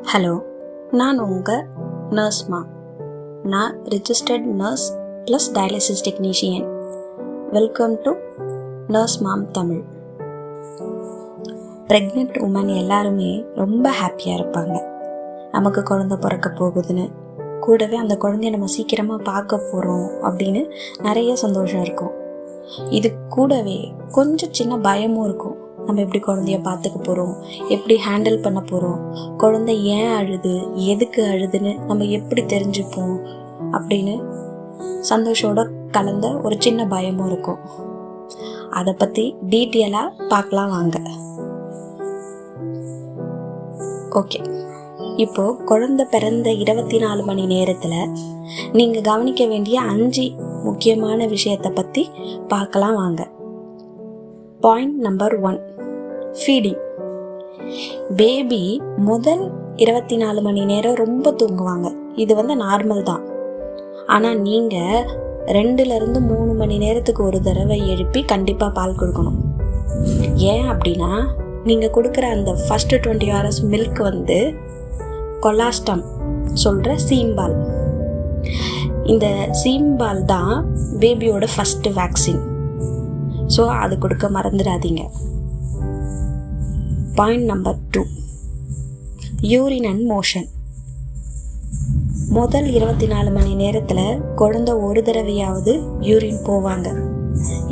Hello, நான் உங்கள் நர்ஸ்மா. நான் registered nurse plus dialysis technician. Welcome to nurse mom Tamil. Pregnant women எல்லாருமே ரொம்ப ஹாப்பியாக இருப்பாங்க. நமக்கு குழந்தை பிறக்க போகுதுன்னு, கூடவே அந்த குழந்தைய நம்ம சீக்கிரமாக பார்க்க போகிறோம் அப்படின்னு நிறைய சந்தோஷம் இருக்கும். இது கூடவே கொஞ்சம் சின்ன பயமும் இருக்கும். நம்ம எப்படி குழந்தைய பார்த்துக்க போகிறோம், எப்படி ஹேண்டில் பண்ண போகிறோம், குழந்தை ஏன் அழுது, எதுக்கு அழுதுன்னு நம்ம எப்படி தெரிஞ்சுப்போம் அப்படின்னு சந்தோஷோட கலந்த ஒரு சின்ன பயமும் இருக்கும். அதை பற்றி டீட்டெயிலாக பார்க்கலாம் வாங்க. ஓகே, இப்போது குழந்தை பிறந்த 24 மணி நேரத்தில் நீங்கள் கவனிக்க வேண்டிய 5 முக்கியமான விஷயத்தை பற்றி பார்க்கலாம் வாங்க. Point number 1, feeding. பேபி முதல் 24 மணி நேரம் ரொம்ப தூங்குவாங்க. இது நார்மல் தான். ஆனால் நீங்கள் 2லேருந்து 3 மணி நேரத்துக்கு ஒரு தடவை எழுப்பி கண்டிப்பாக பால் கொடுக்கணும். ஏன் அப்படின்னா, நீங்கள் கொடுக்குற அந்த ஃபஸ்ட்டு 20 hours மில்க் கொலாஸ்டம் சொல்கிற சீம்பால். இந்த சீம்பால் தான் பேபியோட ஃபஸ்ட்டு வேக்சின். ஸோ அது கொடுக்க மறந்துடாதீங்க. Point number 2, urine and motion. முதல் 24 மணி நேரத்தில் குழந்தை ஒரு தடவையாவது யூரின் போவாங்க.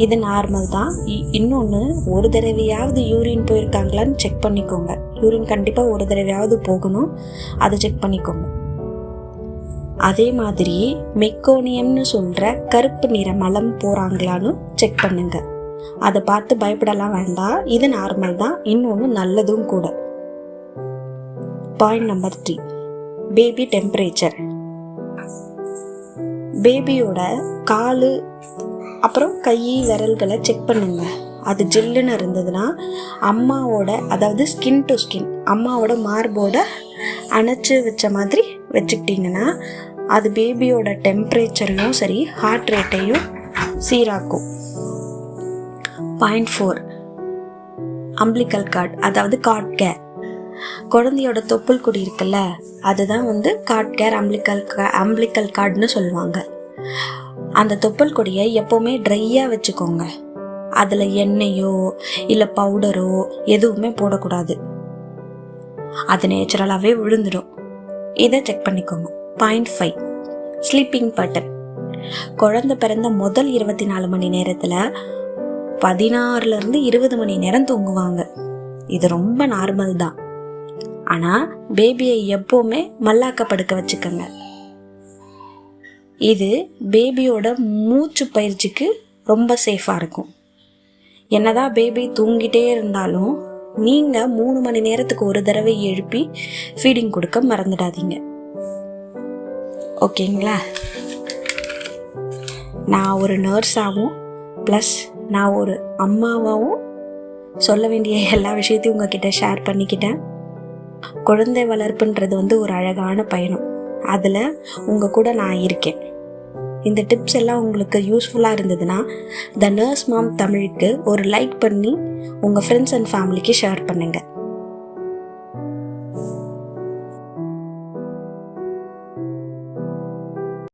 இது நார்மல் தான். இன்னொன்று, ஒரு தடவையாவது யூரின் போயிருக்காங்களான்னு செக் பண்ணிக்கோங்க. யூரின் கண்டிப்பாக ஒரு தடவையாவது போகணும், அதை செக் பண்ணிக்கோங்க. அதே மாதிரி மெக்கோனியம்னு சொல்கிற கருப்பு நிற மலம் போகிறாங்களான்னு செக் பண்ணுங்க. அதை பார்த்து பயப்படலாம் வேண்டாம். இது நார்மல் தான், இன்னொன்று நல்லதும் கூட. Point number 3, baby temperature. பேபியோட காலு அப்புறம் கை விரல்களை செக் பண்ணுங்க. அது ஜில்லுன்னு இருந்ததுன்னா அம்மாவோட, அதாவது ஸ்கின் டு ஸ்கின், அம்மாவோட மார்போட அணைச்சி வச்ச மாதிரி வச்சுக்கிட்டிங்கன்னா அது பேபியோட டெம்பரேச்சரையும் சரி ஹார்ட் ரேட்டையும் சீராக்கும். பாயிண்ட் 4, அம்பிளிக்கல் கார்டு, அதாவது கார்ட் கேர். குழந்தையோட தொப்புள் கொடி இருக்குல்ல, அதுதான் கார்ட் கேர், அம்பிளிக்கல் கார்டுன்னு சொல்லுவாங்க. அந்த தொப்புள் கொடியை எப்போவுமே ட்ரையாக வச்சுக்கோங்க. அதில் எண்ணெயோ இல்லை பவுடரோ எதுவுமே போடக்கூடாது. அது நேச்சுரலாகவே விழுந்துடும். இதை செக் பண்ணிக்கோங்க. Point 5, sleeping pattern. குழந்தை பிறந்த முதல் 24 மணி நேரத்தில் 16லேருந்து 20 மணி நேரம் தூங்குவாங்க. இது ரொம்ப நார்மல் தான். ஆனால் பேபியை எப்போவுமே மல்லாக்க படுக்க வச்சுக்கோங்க. இது பேபியோட மூச்சு பயிற்சிக்கு ரொம்ப சேஃபாக இருக்கும். என்னதான் பேபி தூங்கிட்டே இருந்தாலும் நீங்கள் 3 மணி நேரத்துக்கு ஒரு தடவை எழுப்பி ஃபீடிங் கொடுக்க மறந்துடாதீங்க. ஓகேங்களா? நான் ஒரு நர்ஸாகவும் ப்ளஸ் நான் ஒரு அம்மாவாகவும் சொல்ல வேண்டிய எல்லா விஷயத்தையும் உங்ககிட்ட ஷேர் பண்ணிக்கிட்டேன். குழந்தை வளர்ப்புன்றது ஒரு அழகான பயணம். அதில் உங்கள் கூட நான் இருக்கேன். இந்த டிப்ஸ் எல்லாம் உங்களுக்கு யூஸ்ஃபுல்லாக இருந்ததுன்னா த நர்ஸ் மாம் தமிழுக்கு ஒரு லைக் பண்ணி உங்கள் ஃப்ரெண்ட்ஸ் அண்ட் ஃபேமிலிக்கு ஷேர் பண்ணுங்கள்.